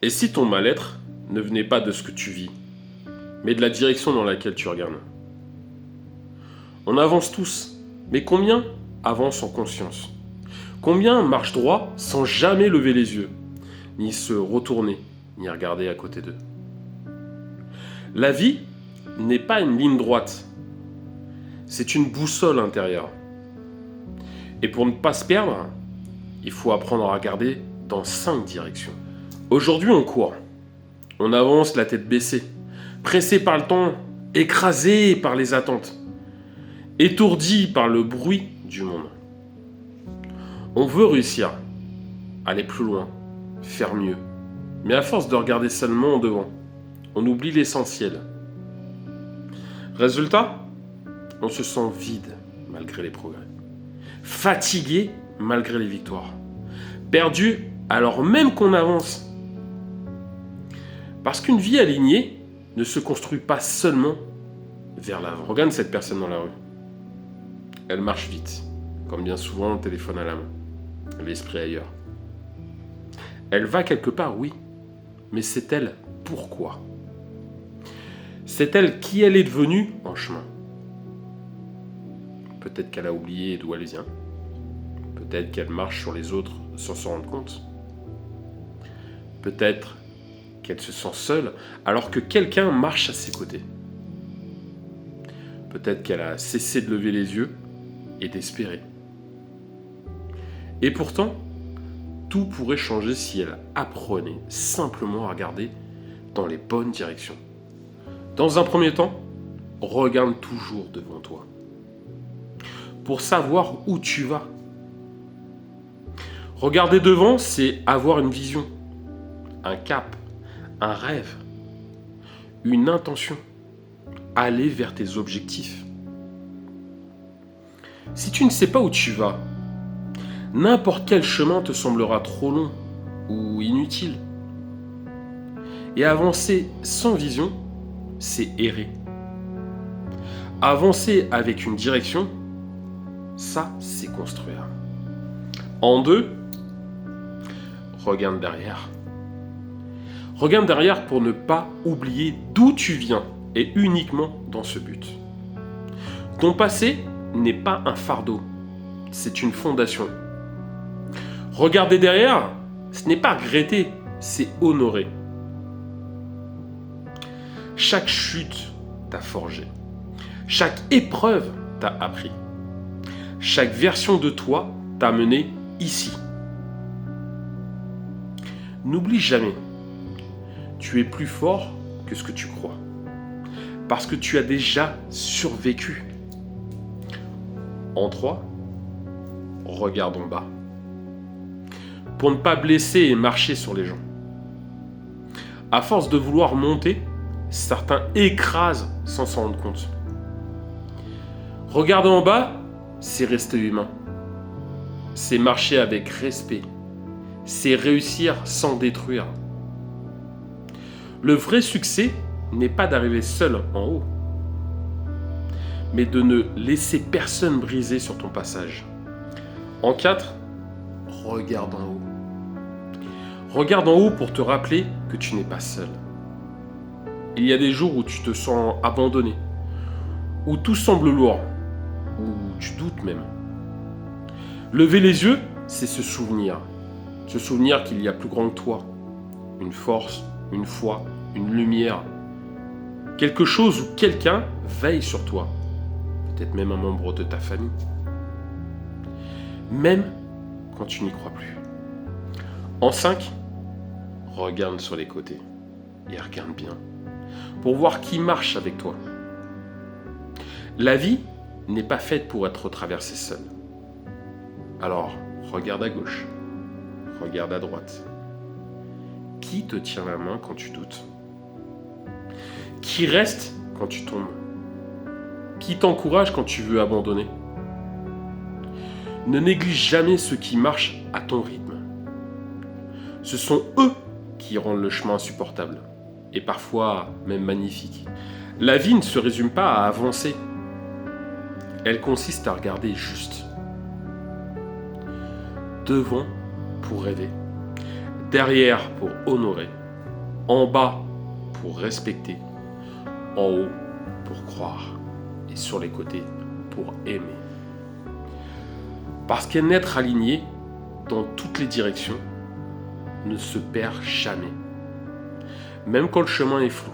Et si ton mal-être ne venait pas de ce que tu vis, mais de la direction dans laquelle tu regardes? On avance tous, mais combien avancent en conscience? Combien marchent droit sans jamais lever les yeux, ni se retourner, ni regarder à côté d'eux? La vie n'est pas une ligne droite, c'est une boussole intérieure. Et pour ne pas se perdre, il faut apprendre à regarder dans 5 directions. Aujourd'hui, on court. On avance la tête baissée, pressé par le temps, écrasé par les attentes, étourdi par le bruit du monde. On veut réussir, aller plus loin, faire mieux. Mais à force de regarder seulement en devant, on oublie l'essentiel. Résultat, on se sent vide malgré les progrès, fatigué malgré les victoires, perdu alors même qu'on avance. Parce qu'une vie alignée ne se construit pas seulement vers l'avant. Regarde cette personne dans la rue. Elle marche vite, comme bien souvent, le téléphone à la main, l'esprit ailleurs. Elle va quelque part, oui, mais c'est elle pourquoi? C'est elle qui elle est devenue en chemin. Peut-être qu'elle a oublié d'où elle vient. Peut-être qu'elle marche sur les autres sans s'en rendre compte. Peut-être qu'elle se sent seule alors que quelqu'un marche à ses côtés. Peut-être qu'elle a cessé de lever les yeux et d'espérer. Et pourtant, tout pourrait changer si elle apprenait simplement à regarder dans les bonnes directions. Dans un premier temps, regarde toujours devant toi pour savoir où tu vas. Regarder devant, c'est avoir une vision, un cap, un rêve, une intention, aller vers tes objectifs. Si tu ne sais pas où tu vas, n'importe quel chemin te semblera trop long ou inutile. Et avancer sans vision, c'est errer. Avancer avec une direction, ça, c'est construire. En 2, regarde derrière. Regarde derrière pour ne pas oublier d'où tu viens et uniquement dans ce but. Ton passé n'est pas un fardeau, c'est une fondation. Regarder derrière, ce n'est pas regretter, c'est honorer. Chaque chute t'a forgé. Chaque épreuve t'a appris. Chaque version de toi t'a mené ici. N'oublie jamais, tu es plus fort que ce que tu crois. Parce que tu as déjà survécu. En 3, regarde en bas. Pour ne pas blesser et marcher sur les gens. À force de vouloir monter, certains écrasent sans s'en rendre compte. Regarder en bas, c'est rester humain. C'est marcher avec respect. C'est réussir sans détruire. Le vrai succès n'est pas d'arriver seul en haut, mais de ne laisser personne briser sur ton passage. En 4, regarde en haut. Regarde en haut pour te rappeler que tu n'es pas seul. Il y a des jours où tu te sens abandonné, où tout semble lourd, où tu doutes même. Lever les yeux, c'est se souvenir qu'il y a plus grand que toi, une force, une foi, une lumière, quelque chose où quelqu'un veille sur toi, peut-être même un membre de ta famille, même quand tu n'y crois plus. En 5, regarde sur les côtés et regarde bien pour voir qui marche avec toi. La vie n'est pas faite pour être traversée seule. Alors, regarde à gauche, regarde à droite. Qui te tient la main quand tu doutes? Qui reste quand tu tombes? Qui t'encourage quand tu veux abandonner? Ne néglige jamais ceux qui marchent à ton rythme. Ce sont eux qui rendent le chemin insupportable, et parfois même magnifique. La vie ne se résume pas à avancer. Elle consiste à regarder juste. Devant pour rêver, derrière pour honorer, En bas pour respecter, en haut pour croire et sur les côtés pour aimer. Parce qu'un être aligné dans toutes les directions ne se perd jamais, même quand le chemin est flou.